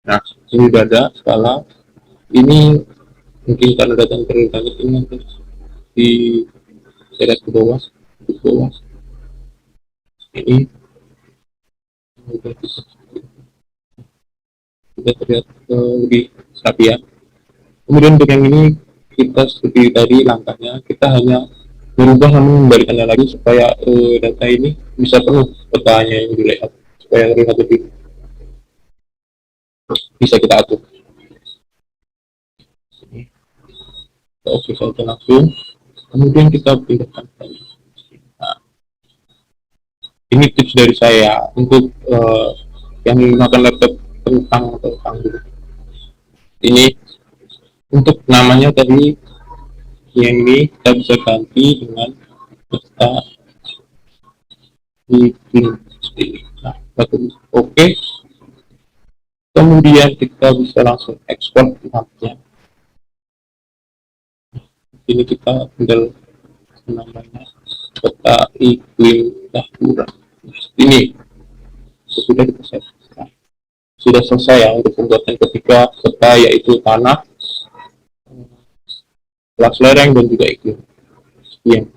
Nah, ini sudah ada skala. Ini mungkin karena data yang terlalu banyak, ini harus di seret ke bawah. Ini sudah terlihat lebih rapi ya. Kemudian untuk yang ini kita seperti tadi langkahnya, kita hanya berubah namun membalikannya lagi supaya data ini bisa penuh petanya yang di layout supaya terlihat lebih bisa kita atur. Oke saja langsung, kemudian kita pindahkan. Nah, ini tips dari saya untuk yang menggunakan laptop tentang atau tangguh. Ini untuk namanya tadi yang ini kita bisa ganti dengan kita di sini. Nah, oke. Kemudian kita bisa langsung ekspor mapnya. Ini kita tinggal namanya peta iklim dahuran. Ini sudah kita set. Nah, sudah selesai ya untuk pembuatan ketiga peta yaitu tanah, kelas lereng dan juga iklim. Sekian.